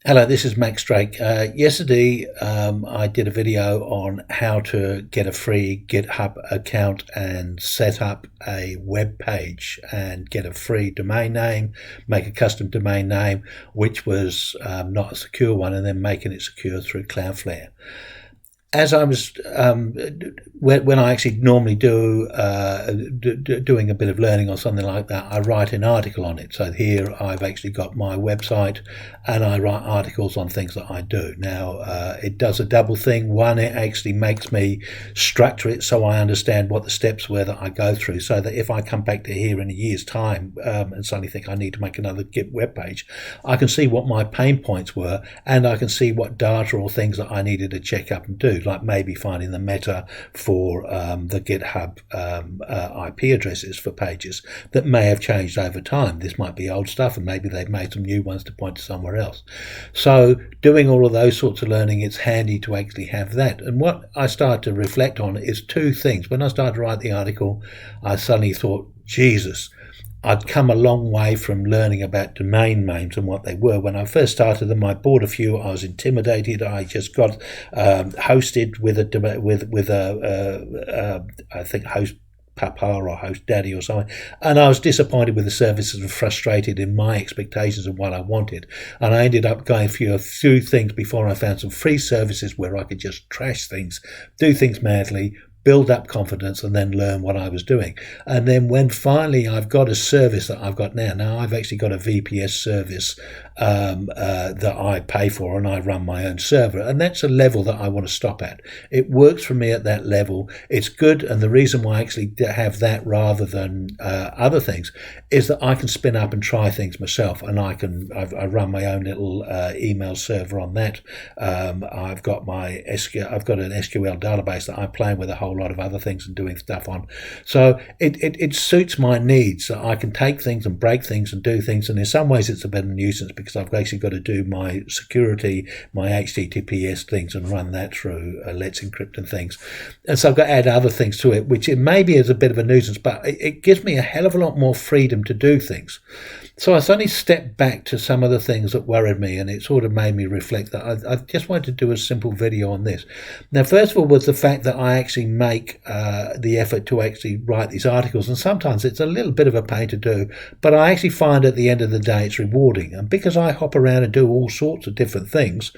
Hello, this is Max Drake. Yesterday, I did a video on how to get a free GitHub account and set up a web page and get a free domain name, make a custom domain name, which was not a secure one, and then making it secure through Cloudflare. As I was, when I actually normally doing a bit of learning or something like that, I write an article on it. So here I've actually got my website and I write articles on things that I do. Now, it does a double thing. One, it actually makes me structure it so I understand what the steps were that I go through, so that if I come back to here in a year's time and suddenly think I need to make another Git web page, I can see what my pain points were and I can see what data or things that I needed to check up and do, like maybe finding the meta for the GitHub IP addresses for pages that may have changed over time. This might be old stuff and maybe they've made some new ones to point to somewhere else. So doing all of those sorts of learning, it's handy to actually have that. And what I started to reflect on is two things. When I started to write the article, I suddenly thought, Jesus, I'd come a long way from learning about domain names and what they were. When I first started them, I bought a few. I was intimidated. I just got hosted with I think host Papa or host daddy or something, and I was disappointed with the services and frustrated in my expectations of what I wanted, and I ended up going through a few things before I found some free services where I could just trash things, do things madly, build up confidence, and then learn what I was doing. And then when finally I've got a service that I've got now I've actually got a VPS service that I pay for, and I run my own server, and that's a level that I want to stop at. It works for me at that level. It's good, and the reason why I actually have that rather than other things is that I can spin up and try things myself, and I run my own little email server on that. I've got an SQL database that I'm playing with a whole lot of other things and doing stuff on. So it suits my needs. So I can take things and break things and do things, and in some ways it's a bit of a nuisance because I've actually got to do my security, my HTTPS things, and run that through Let's Encrypt and things. And so I've got to add other things to it, which it maybe is a bit of a nuisance, but it gives me a hell of a lot more freedom to do things. So I suddenly stepped back to some of the things that worried me, and it sort of made me reflect that I just wanted to do a simple video on this. Now, first of all, was the fact that I actually make the effort to actually write these articles, and sometimes it's a little bit of a pain to do, but I actually find at the end of the day it's rewarding. And because I hop around and do all sorts of different things,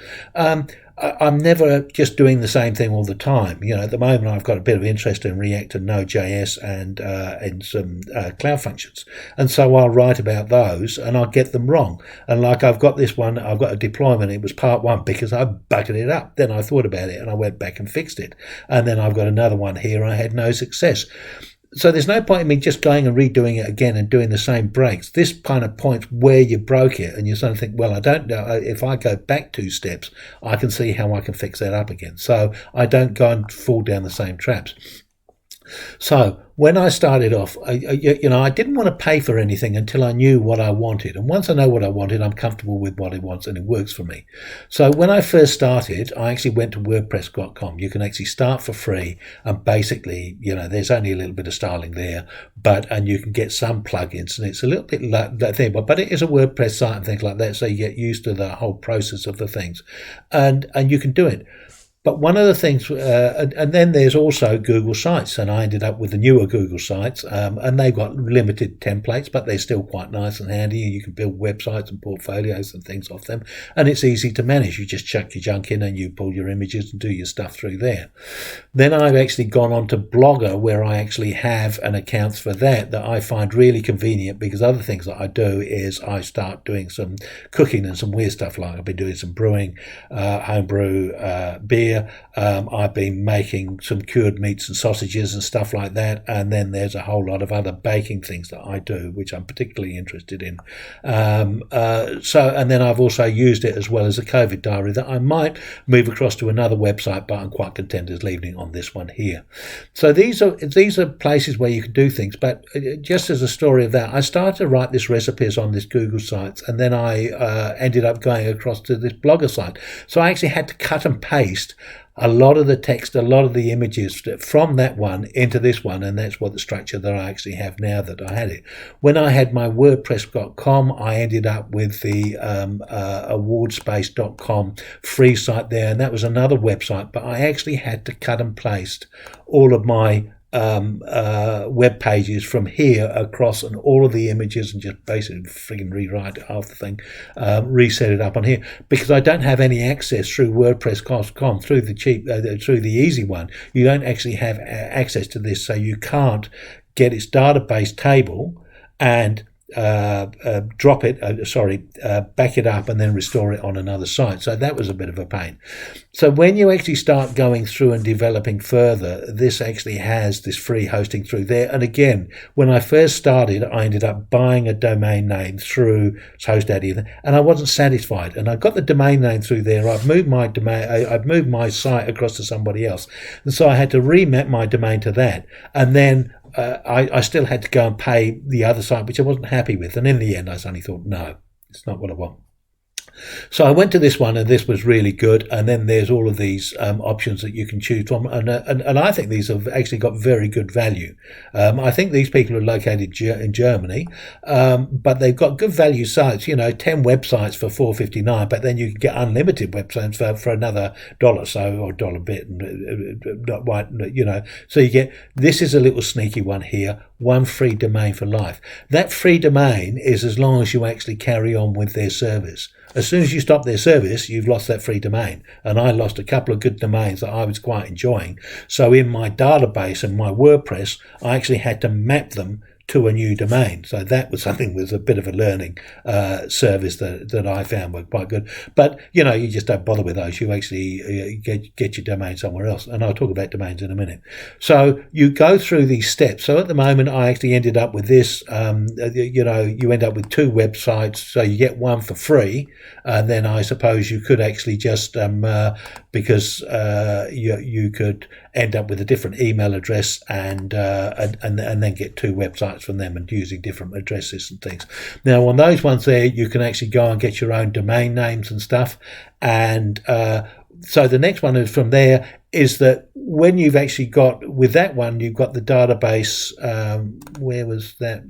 I'm never just doing the same thing all the time. You know, at the moment I've got a bit of interest in React and Node.js and in some cloud functions, and so I'll write about those and I'll get them wrong. And like I've got this one, I've got a deployment. It was part one because I bucketed it up. Then I thought about it and I went back and fixed it. And then I've got another one here. I had no success. So there's no point in me just going and redoing it again and doing the same breaks. This kind of points where you broke it, and you sort of think, well, I don't know. If I go back 2 steps, I can see how I can fix that up again. So I don't go and fall down the same traps. So when I started off, I didn't want to pay for anything until I knew what I wanted. And once I know what I wanted, I'm comfortable with what it wants and it works for me. So when I first started, I actually went to WordPress.com. You can actually start for free, and basically, there's only a little bit of styling there, and you can get some plugins, and it's a little bit like that thing, but it is a WordPress site and things like that, so you get used to the whole process of the things, and you can do it. But one of the things, and then there's also Google Sites, and I ended up with the newer Google Sites, and they've got limited templates, but they're still quite nice and handy. You can build websites and portfolios and things off them, and it's easy to manage. You just chuck your junk in and you pull your images and do your stuff through there. Then I've actually gone on to Blogger, where I actually have an account for that I find really convenient, because other things that I do is I start doing some cooking and some weird stuff, like I've been doing some brewing, homebrew beer. I've been making some cured meats and sausages and stuff like that, and then there's a whole lot of other baking things that I do, which I'm particularly interested in. And then I've also used it as well as a COVID diary that I might move across to another website, but I'm quite content as leaving it on this one here. So these are places where you can do things. But just as a story of that, I started to write this recipes on this Google Sites, and then I ended up going across to this Blogger site. So I actually had to cut and paste a lot of the text, a lot of the images from that one into this one, and that's what the structure that I actually have now that I had it. When I had my WordPress.com, I ended up with the awardspace.com free site there, and that was another website, but I actually had to cut and paste all of my web pages from here across, and all of the images, and just basically frigging rewrite half the thing, reset it up on here, because I don't have any access through WordPress.com through the through the easy one. You don't actually have access to this, so you can't get its database table and drop it, back it up and then restore it on another site. So that was a bit of a pain. So when you actually start going through and developing further, this actually has this free hosting through there. And again, when I first started, I ended up buying a domain name through HostAddy, and I wasn't satisfied. And I got the domain name through there. I've moved my site across to somebody else, and so I had to remap my domain to that, and then I still had to go and pay the other site, which I wasn't happy with. And in the end, I suddenly thought, no, it's not what I want. So I went to this one, and this was really good. And then there's all of these options that you can choose from. And I think these have actually got very good value. I think these people are located in Germany, but they've got good value sites, 10 websites for $4.59, but then you can get unlimited websites for another $1 so, or $1 bit. So you get, this is a little sneaky one here, one free domain for life. That free domain is as long as you actually carry on with their service. As soon as you stop their service, you've lost that free domain. And I lost a couple of good domains that I was quite enjoying. So in my database and my WordPress, I actually had to map them to a new domain. So that was a bit of a learning service that I found were quite good. But, you just don't bother with those. You actually get your domain somewhere else. And I'll talk about domains in a minute. So you go through these steps. So at the moment, I actually ended up with this. You end up with 2 websites. So you get one for free. And then I suppose you could actually just, because you could end up with a different email address and then get 2 websites from them and using different addresses and things. Now on those ones there, you can actually go and get your own domain names and stuff. And so the next one is from there is that when you've actually got, with that one, you've got the database, where was that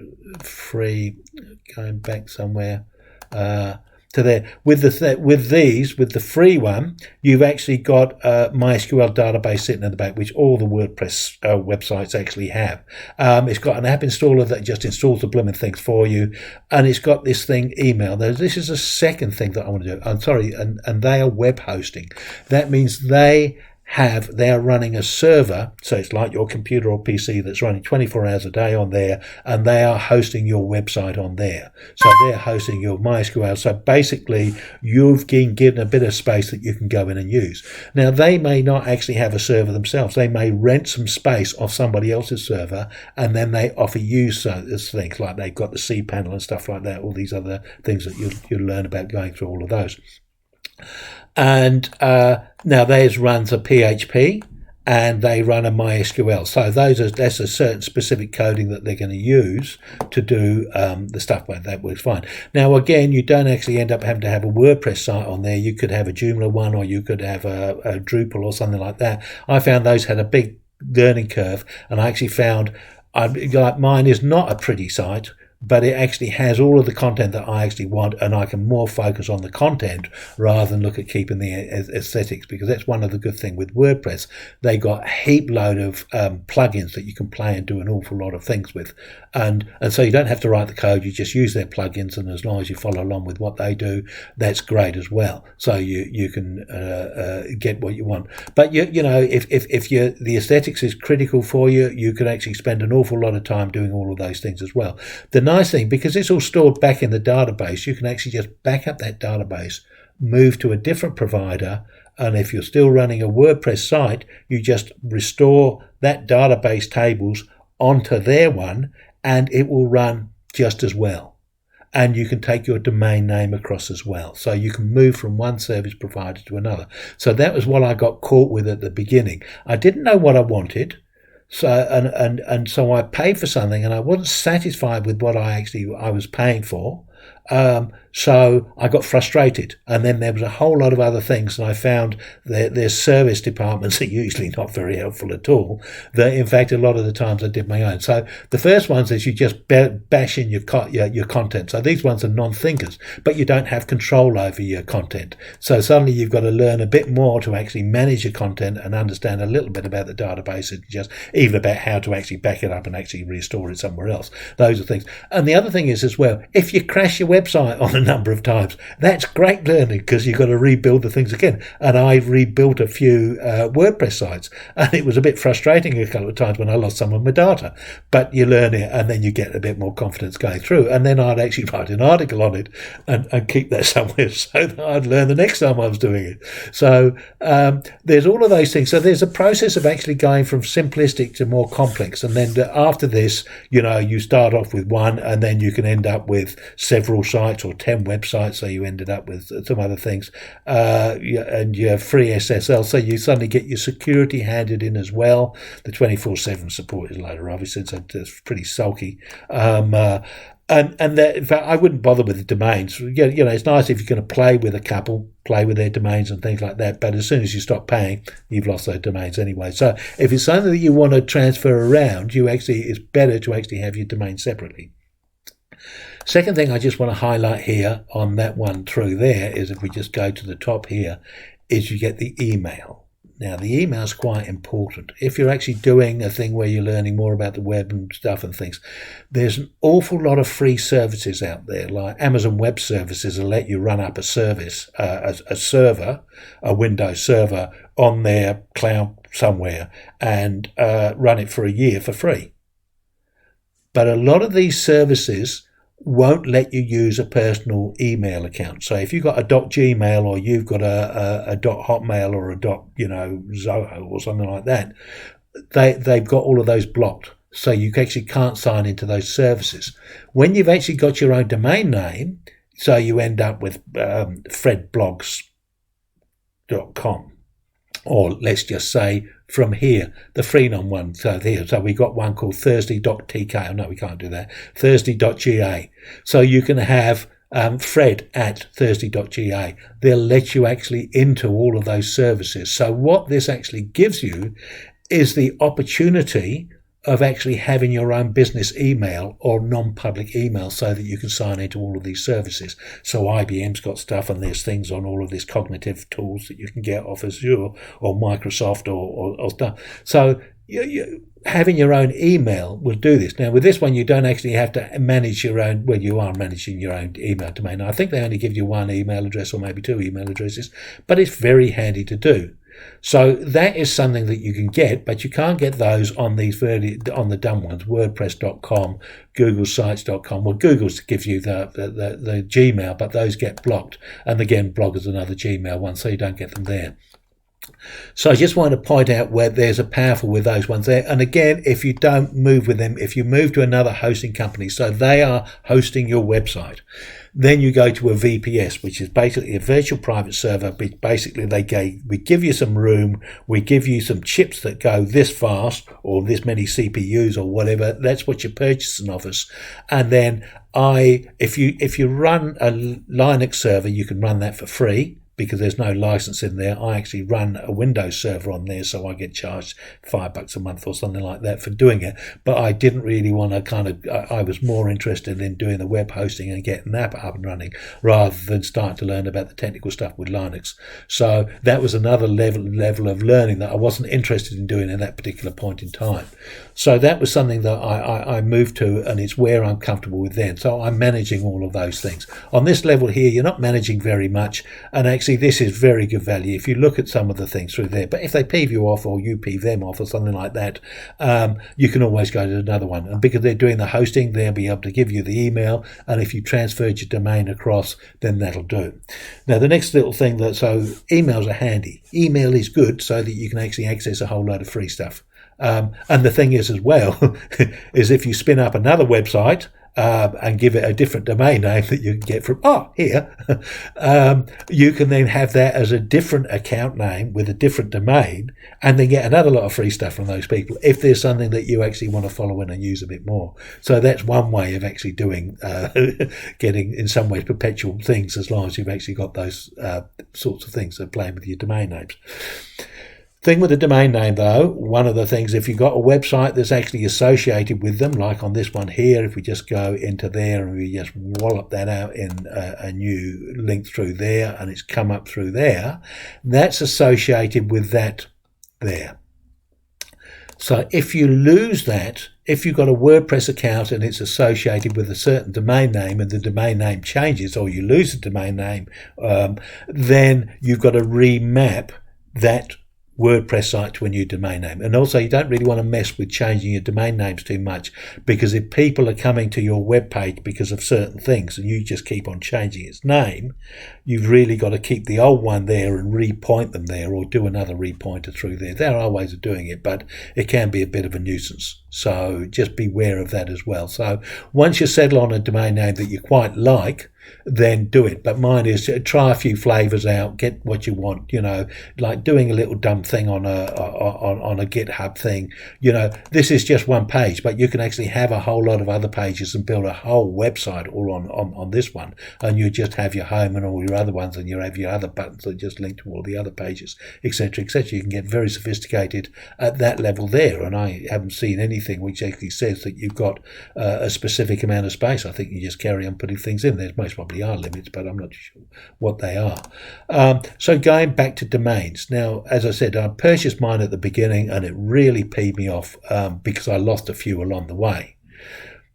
free, going back somewhere, to there. With the free one, you've actually got MySQL database sitting in the back, which all the WordPress websites actually have. It's got an app installer that just installs the blooming things for you, and it's got this thing, email. Now, this is a second thing that I want to do. I'm sorry, and they are web hosting. That means they are running a server, so it's like your computer or PC that's running 24 hours a day on there, and they are hosting your website on there. So they're hosting your MySQL. So basically, you've been given a bit of space that you can go in and use. Now, they may not actually have a server themselves. They may rent some space off somebody else's server, and then they offer you things like they've got the cPanel and stuff like that, all these other things that you'll learn about going through all of those. And now theirs runs a PHP, and they run a MySQL. So that's a certain specific coding that they're going to use to do the stuff, but that works fine. Now, again, you don't actually end up having to have a WordPress site on there. You could have a Joomla one, or you could have a Drupal or something like that. I found those had a big learning curve, and I actually found mine is not a pretty site, but it actually has all of the content that I actually want, and I can more focus on the content rather than look at keeping the aesthetics, because that's one of the good things with WordPress. They got a heap load of plugins that you can play and do an awful lot of things with, and so you don't have to write the code. You just use their plugins, and as long as you follow along with what they do, that's great as well. So you can get what you want. But if the aesthetics is critical for you, you can actually spend an awful lot of time doing all of those things as well. The nice thing, because it's all stored back in the database, you can actually just back up that database, move to a different provider, and if you're still running a WordPress site, you just restore that database tables onto their one, and it will run just as well. And you can take your domain name across as well. So you can move from one service provider to another. So that was what I got caught with at the beginning. I didn't know what I wanted. So and so I paid for something, and I wasn't satisfied with what I was paying for. So I got frustrated, and then there was a whole lot of other things, and I found that their service departments are usually not very helpful at all. That in fact, a lot of the times I did my own. So the first ones is you just bash in your content. So these ones are non-thinkers, but you don't have control over your content. So suddenly you've got to learn a bit more to actually manage your content and understand a little bit about the database, and just even about how to actually back it up and actually restore it somewhere else. Those are things. And the other thing is as well, if you crash your website on a number of times, that's great learning, because you've got to rebuild the things again. And I've rebuilt a few WordPress sites, and it was a bit frustrating a couple of times when I lost some of my data. But you learn it, and then you get a bit more confidence going through. And then I'd actually write an article on it and keep that somewhere so that I'd learn the next time I was doing it. So there's all of those things. So there's a process of actually going from simplistic to more complex. And then after this, you start off with one, and then you can end up with several sites or 10 websites. So you ended up with some other things, and your free SSL. So you suddenly get your security handed in as well. The 24/7 support is later, obviously, so it's pretty sulky. And that, in fact, I wouldn't bother with the domains. It's nice if you're going to play with a couple, play with their domains and things like that. But as soon as you stop paying, you've lost those domains anyway. So if it's something that you want to transfer around, it's better to actually have your domain separately. Second thing I just want to highlight here on that one through there is, if we just go to the top here, is you get the email. Now, the email is quite important. If you're actually doing a thing where you're learning more about the web and stuff and things, there's an awful lot of free services out there, like Amazon Web Services will let you run up a service, a server, a Windows server on their cloud somewhere, and run it for a year for free. But a lot of these services won't let you use a personal email account. So if you've got a .gmail, or you've got a .hotmail, or a .zoho or something like that, they've got all of those blocked. So you actually can't sign into those services. When you've actually got your own domain name, so you end up with fredblogs.com. Or let's just say from here, the Freenom one. So we got one called Thursday.tk. Oh, no, we can't do that. Thursday.ga. So you can have Fred at Thursday.ga. They'll let you actually into all of those services. So what this actually gives you is the opportunity of actually having your own business email or non-public email, so that you can sign into all of these services. So IBM's got stuff, and there's things on all of these cognitive tools that you can get off Azure or Microsoft or stuff. So you having your own email will do this. Now, with this one, you don't actually have to manage your own. Well, you are managing your own email domain. I think they only give you one email address or maybe two email addresses, but it's very handy to do. So that is something that you can get, but you can't get those on the dumb ones, WordPress.com, GoogleSites.com. Well, Google gives you the Gmail, but those get blocked. And again, blog is another Gmail one, so you don't get them there. So I just want to point out where there's a powerful with those ones there. And again, if you don't move with them, if you move to another hosting company, so they are hosting your website, then you go to a VPS, which is basically a virtual private server. Basically, we give you some room, we give you some chips that go this fast, or this many CPUs or whatever. That's what you're purchasing of us. And then if you run a Linux server, you can run that for free, because there's no license in there. I actually run a Windows server on there, so I get charged $5 a month or something like that for doing it. But I didn't really want to I was more interested in doing the web hosting and getting that up and running, rather than start to learn about the technical stuff with Linux. So that was another level of learning that I wasn't interested in doing at that particular point in time. So that was something that I moved to, and it's where I'm comfortable with then. So I'm managing all of those things. On this level here, you're not managing very much, and actually this is very good value if you look at some of the things through there. But if they peeve you off, or you peeve them off, or something like that, you can always go to another one. And because they're doing the hosting, they'll be able to give you the email, and if you transferred your domain across, then that'll do. Now, the next little thing so emails are handy. Email is good so that you can actually access a whole load of free stuff. And the thing is as well, is if you spin up another website, and give it a different domain name that you can get from here, you can then have that as a different account name with a different domain, and then get another lot of free stuff from those people if there's something that you actually want to follow in and use a bit more. So that's one way of actually doing getting in some ways perpetual things, as long as you've actually got those sorts of things that playing with your domain names. Thing with the domain name, though, one of the things, if you've got a website that's actually associated with them, like on this one here, if we just go into there and we just wallop that out in a new link through there, and it's come up through there, that's associated with that there. So if you lose that, if you've got a WordPress account and it's associated with a certain domain name and the domain name changes, or you lose the domain name, then you've got to remap that WordPress site to a new domain name. And also, you don't really want to mess with changing your domain names too much, because if people are coming to your web page because of certain things and you just keep on changing its name, you've really got to keep the old one there and repoint them there, or do another repointer through there. There are ways of doing it, but it can be a bit of a nuisance. So just beware of that as well. So once you settle on a domain name that you quite like, then do it. But mine is try a few flavors out, get what you want, like doing a little dumb thing on a GitHub thing. This is just one page, but you can actually have a whole lot of other pages and build a whole website all on this one. And you just have your home and all your other ones, and you have your other buttons that just link to all the other pages, etc., etc. You can get very sophisticated at that level there. And I haven't seen anything which actually says that you've got a specific amount of space. I think you just carry on putting things in. There's most probably are limits, but I'm not sure what they are. So going back to domains. Now, as I said, I purchased mine at the beginning and it really peed me off because I lost a few along the way.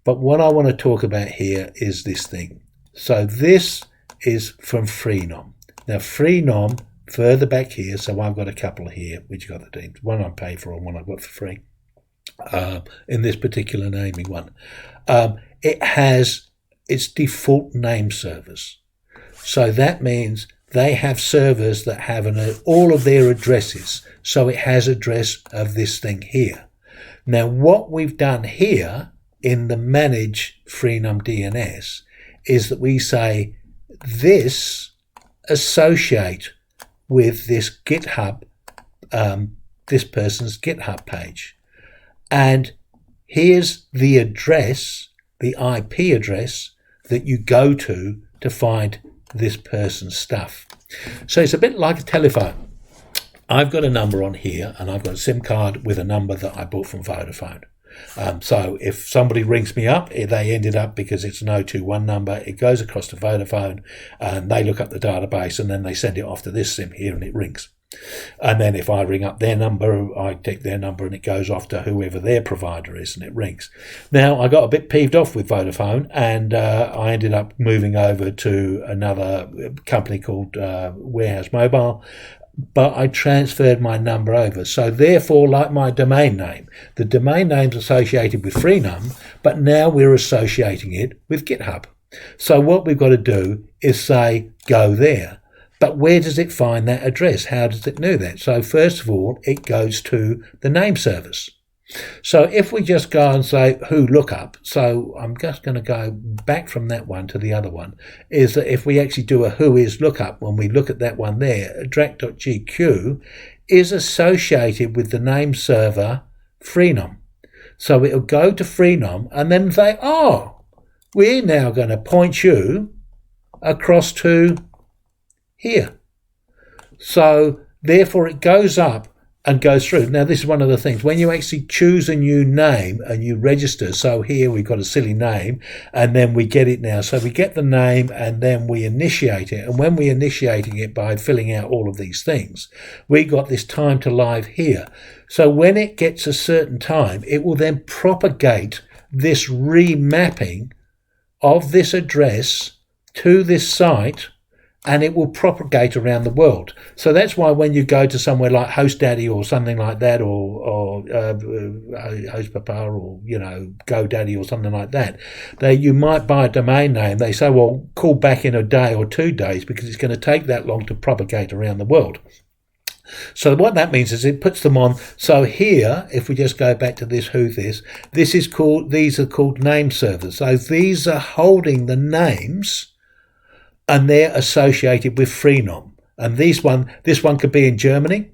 But what I want to talk about here is this thing. So this is from Freenom. Now, Freenom, further back here, so I've got a couple here, which got the names. One I paid for and one I got for free. In this particular naming one. It has its default name servers. So that means they have servers that have all of their addresses. So it has address of this thing here. Now, what we've done here in the manage Freenom DNS is that we say this associate with this GitHub, this person's GitHub page. And here's the address, the IP address that you go to find this person's stuff. So it's a bit like a telephone. I've got a number on here and I've got a SIM card with a number that I bought from Vodafone. So if somebody rings me up, they ended up, because it's an 021 number, it goes across to Vodafone and they look up the database and then they send it off to this SIM here and it rings. And then if I ring up their number, I take their number and it goes off to whoever their provider is and it rings. Now, I got a bit peeved off with Vodafone and I ended up moving over to another company called Warehouse Mobile, but I transferred my number over. So therefore, like my domain name, the domain name's associated with Freenom, but now we're associating it with GitHub. So what we've got to do is say, go there. But where does it find that address? How does it know that? So first of all, it goes to the name service. So if we just go and say who lookup, so I'm just going to go back from that one to the other one, is that if we actually do a who is lookup, when we look at that one there, drac.gq is associated with the name server Freenom. So it'll go to Freenom and then say, we're now going to point you across to here. So therefore it goes up and goes through. Now this is one of the things, when you actually choose a new name and you register, so here we've got a silly name and then we get it now. So we get the name and then we initiate it. And when we're initiating it by filling out all of these things, we got this time to live here. So when it gets a certain time, it will then propagate this remapping of this address to this site, and it will propagate around the world. So that's why when you go to somewhere like HostDaddy or something like that, or HostPapa or, GoDaddy or something like that, you might buy a domain name. They say, well, call back in a day or 2 days because it's going to take that long to propagate around the world. So what that means is it puts them on. So here, if we just go back to this these are called name servers. So these are holding the names and they're associated with Freenom. And this one could be in Germany.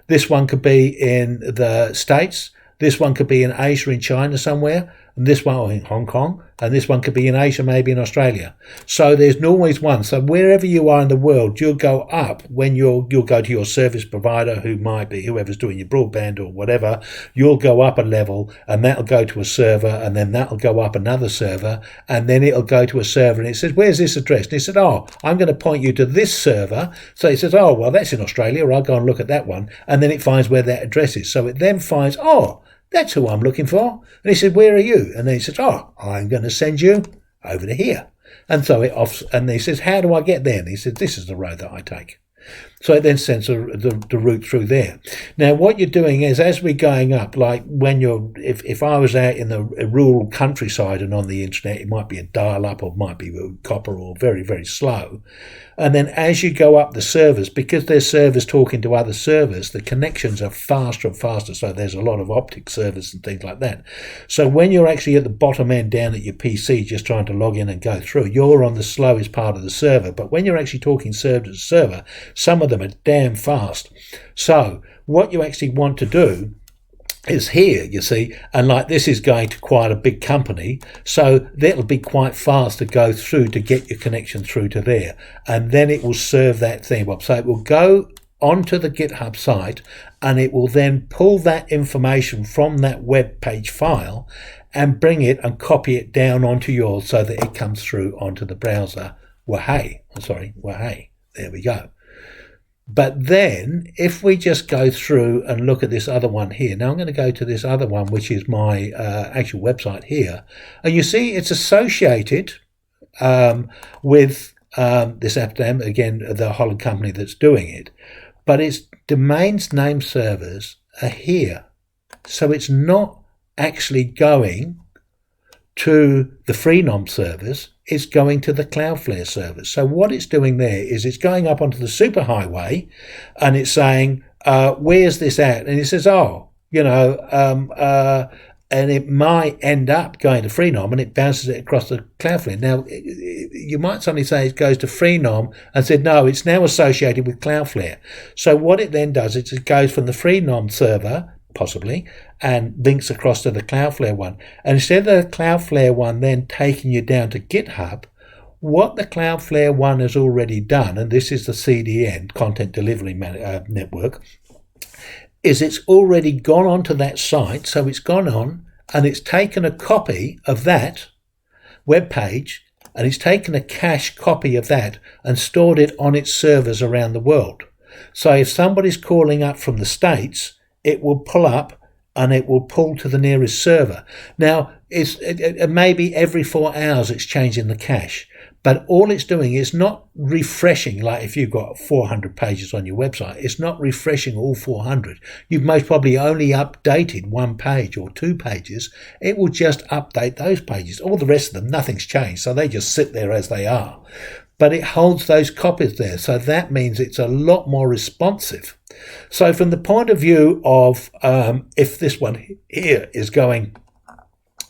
This one could be in the States. This one could be in Asia, in China somewhere. And this one, or in Hong Kong. And this one could be in Asia, maybe in Australia. So there's always one. So wherever you are in the world, you'll go up when you'll go to your service provider, who might be whoever's doing your broadband or whatever. You'll go up a level, and that'll go to a server, and then that'll go up another server, and then it'll go to a server, and it says, where's this address? And he said, oh, I'm going to point you to this server. So it says, oh, well, that's in Australia, or I'll go and look at that one. And then it finds where that address is. So it then finds, oh, that's who I'm looking for. And he said, where are you? And then he says, oh, I'm going to send you over to here. And so and he says, how do I get there? And he said, this is the road that I take. So it then sends the route through there. Now, what you're doing is, as we're going up, like when if I was out in the rural countryside and on the internet, it might be a dial-up or it might be copper or very, very slow. And then as you go up the servers, because there's servers talking to other servers, the connections are faster and faster. So there's a lot of optic servers and things like that. So when you're actually at the bottom end down at your PC just trying to log in and go through, you're on the slowest part of the server. But when you're actually talking server to server, some of them are damn fast. So what you actually want to do is here, you see, and like this is going to quite a big company, so that'll be quite fast to go through to get your connection through to there, and then it will serve that thing up. So it will go onto the GitHub site, and it will then pull that information from that web page file and bring it and copy it down onto yours so that it comes through onto the browser. There we go. But then if we just go through and look at this other one here, now I'm going to go to this other one, which is my actual website here. And you see it's associated with this Amsterdam, again, the Holland company that's doing it. But its domains name servers are here. So it's not actually going to the Freenom servers, it's going to the Cloudflare servers. So what it's doing there is it's going up onto the superhighway and it's saying, where's this at? And it says, oh, and it might end up going to Freenom, and it bounces it across the Cloudflare. Now, you might suddenly say it goes to Freenom and said, no, it's now associated with Cloudflare. So what it then does is it goes from the Freenom server, possibly, and links across to the Cloudflare one. And instead of the Cloudflare one then taking you down to GitHub, what the Cloudflare one has already done, and this is the CDN, Content Delivery Network, is it's already gone onto that site. So it's gone on and it's taken a copy of that web page, and it's taken a cache copy of that and stored it on its servers around the world. So if somebody's calling up from the States, it will pull up and it will pull to the nearest server. Now, it maybe every 4 hours it's changing the cache, but all it's doing is not refreshing, like if you've got 400 pages on your website, it's not refreshing all 400. You've most probably only updated 1 page or 2 pages. It will just update those pages. All the rest of them, nothing's changed, so they just sit there as they are. But it holds those copies there, so that means it's a lot more responsive. So from the point of view of if this one here is going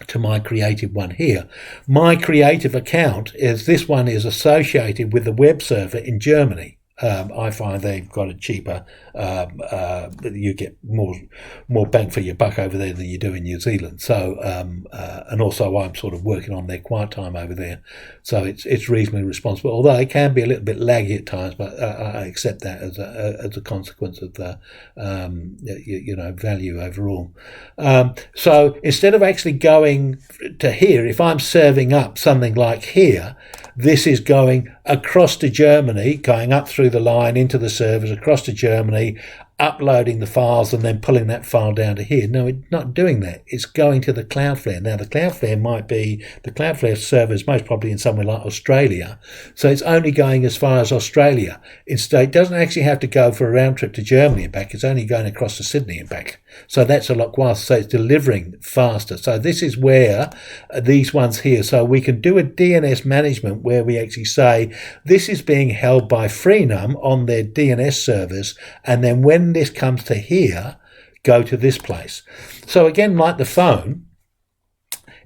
to my creative one here, my creative account is this one is associated with the web server in Germany. I find they've got it cheaper. You get more bang for your buck over there than you do in New Zealand. So, and also I'm sort of working on their quiet time over there, so it's reasonably responsible. Although it can be a little bit laggy at times, but I accept that as a consequence of the value overall. So instead of actually going to here, if I'm serving up something like here, this is going across to Germany, going up through the line into the servers, across to Germany, uploading the files and then pulling that file down to here. No, it's not doing that. It's going to the Cloudflare. Now, the Cloudflare server is most probably in somewhere like Australia. So it's only going as far as Australia. Instead, it doesn't actually have to go for a round trip to Germany and back. It's only going across to Sydney and back. So that's a lot faster. So it's delivering faster. So this is where these ones here. So we can do a DNS management where we actually say this is being held by Freenom on their DNS servers. And then when when this comes to here, go to this place. So again, like the phone,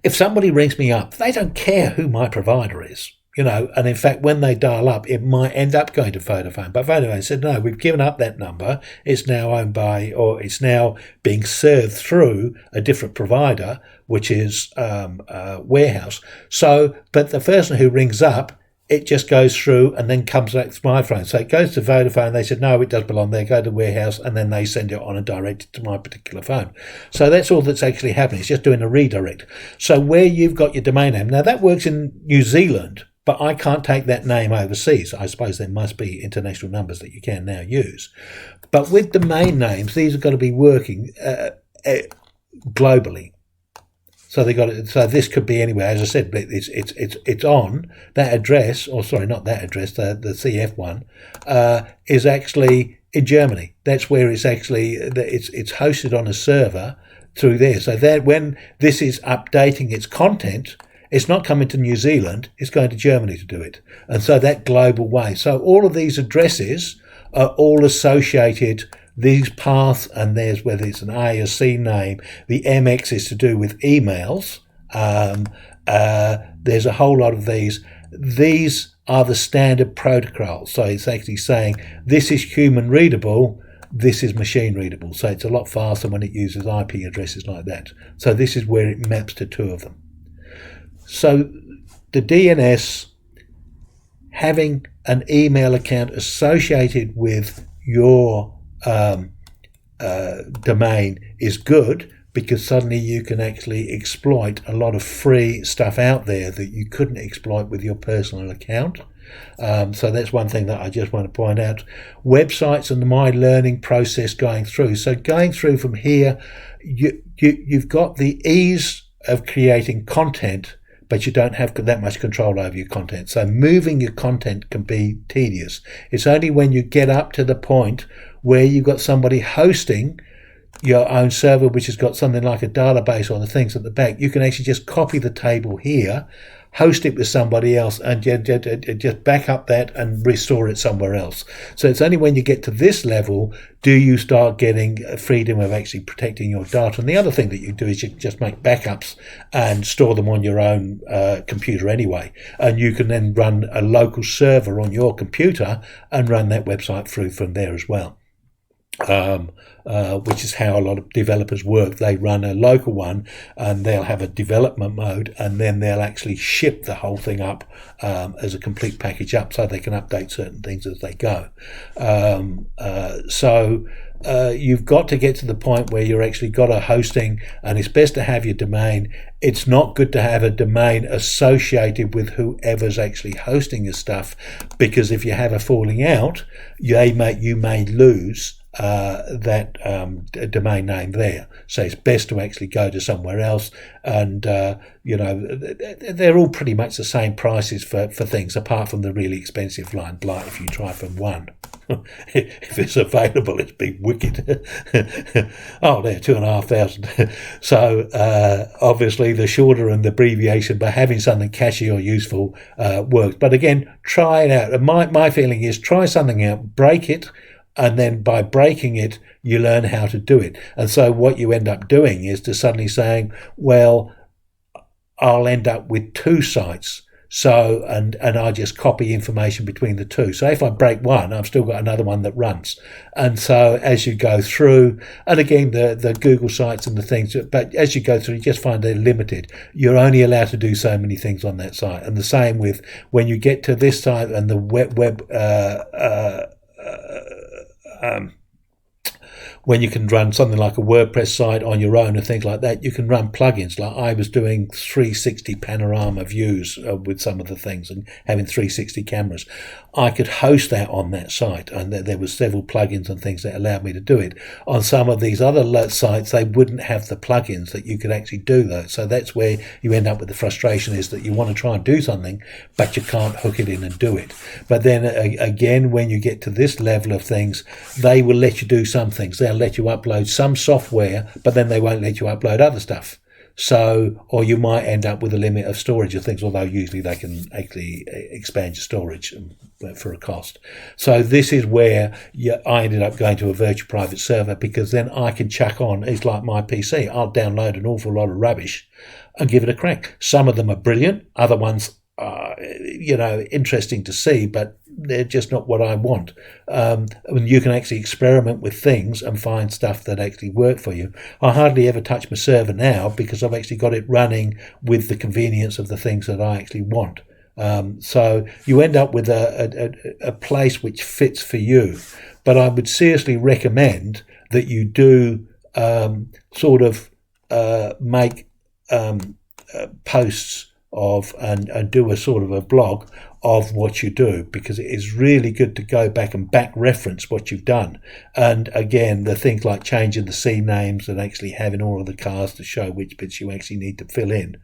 if somebody rings me up, they don't care who my provider is. And in fact, when they dial up, it might end up going to Vodafone. But Vodafone said, no, we've given up that number. It's now owned by, or it's now being served through a different provider, which is Warehouse. So, but the person who rings up, it just goes through and then comes back to my phone. So it goes to Vodafone. They said, no, it does belong there. Go to Warehouse, and then they send it on and direct it to my particular phone. So that's all that's actually happening. It's just doing a redirect. So where you've got your domain name, now that works in New Zealand, but I can't take that name overseas. I suppose there must be international numbers that you can now use. But with domain names, these have got to be working globally. So so this could be anywhere. As I said, it's on that address, or sorry, not that address. The CF one is actually in Germany. That's where it's actually it's hosted on a server through there. So that when this is updating its content, it's not coming to New Zealand, it's going to Germany to do it. And so that global way. So all of these addresses are all associated, these paths, and there's whether it's an A or C name. The MX is to do with emails. There's a whole lot of these. These are the standard protocols. So it's actually saying this is human readable, this is machine readable. So it's a lot faster when it uses IP addresses like that. So this is where it maps to two of them. So the DNS, having an email account associated with your domain is good, because suddenly you can actually exploit a lot of free stuff out there that you couldn't exploit with your personal account. So that's one thing that I just want to point out. Websites and my learning process going through. So going through from here, you've got the ease of creating content, but you don't have that much control over your content. So moving your content can be tedious. It's only when you get up to the point where you've got somebody hosting your own server, which has got something like a database on the things at the back, you can actually just copy the table here, host it with somebody else, and just back up that and restore it somewhere else. So it's only when you get to this level do you start getting freedom of actually protecting your data. And the other thing that you do is you just make backups and store them on your own computer anyway. And you can then run a local server on your computer and run that website through from there as well. Which is how a lot of developers work. They run a local one and they'll have a development mode, and then they'll actually ship the whole thing up as a complete package up, so they can update certain things as they go. So you've got to get to the point where you're actually got a hosting, and it's best to have your domain. It's not good to have a domain associated with whoever's actually hosting your stuff, because if you have a falling out, you may lose that domain name there. So it's best to actually go to somewhere else, and they're all pretty much the same prices for things, apart from the really expensive line. Like if you try from one, if it's available, it's big wicked. Oh, they're 2,500. So obviously the shorter and the abbreviation, but having something catchy or useful works. But again, try it out. And my feeling is try something out, break it, and then by breaking it, you learn how to do it. And so what you end up doing is to suddenly saying, well, I'll end up with two sites. So, and I just copy information between the two. So if I break one, I've still got another one that runs. And so as you go through, and again, the Google sites and the things, but as you go through, you just find they're limited. You're only allowed to do so many things on that site. And the same with when you get to this site and the when you can run something like a WordPress site on your own and things like that, you can run plugins. Like I was doing 360 panorama views with some of the things and having 360 cameras. I could host that on that site, and there were several plugins and things that allowed me to do it. On some of these other sites, they wouldn't have the plugins that you could actually do those. So that's where you end up with the frustration, is that you want to try and do something, but you can't hook it in and do it. But then again, when you get to this level of things, they will let you do some things. They'll let you upload some software, but then they won't let you upload other stuff. So, or you might end up with a limit of storage of things, although usually they can actually expand your storage for a cost. So this is where I ended up going to a virtual private server, because then I can chuck on, it's like my PC. I'll download an awful lot of rubbish and give it a crack. Some of them are brilliant. Other ones are, interesting to see, but they're just not what I want. You can actually experiment with things and find stuff that actually work for you. I hardly ever touch my server now because I've actually got it running with the convenience of the things that I actually want. So you end up with a place which fits for you. But I would seriously recommend that you do make posts of and do a sort of a blog of what you do, because it is really good to go back and back reference what you've done. And again, the things like changing the C names and actually having all of the cars to show which bits you actually need to fill in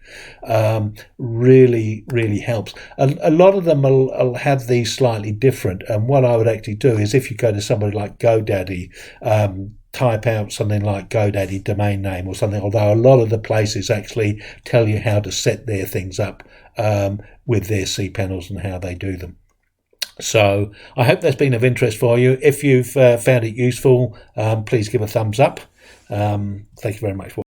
really, really helps. A lot of them will have these slightly different. And what I would actually do is, if you go to somebody like GoDaddy, type out something like GoDaddy domain name or something, although a lot of the places actually tell you how to set their things up with their cPanels and how they do them. So I hope that's been of interest for you. If you've found it useful, please give a thumbs up. Thank you very much for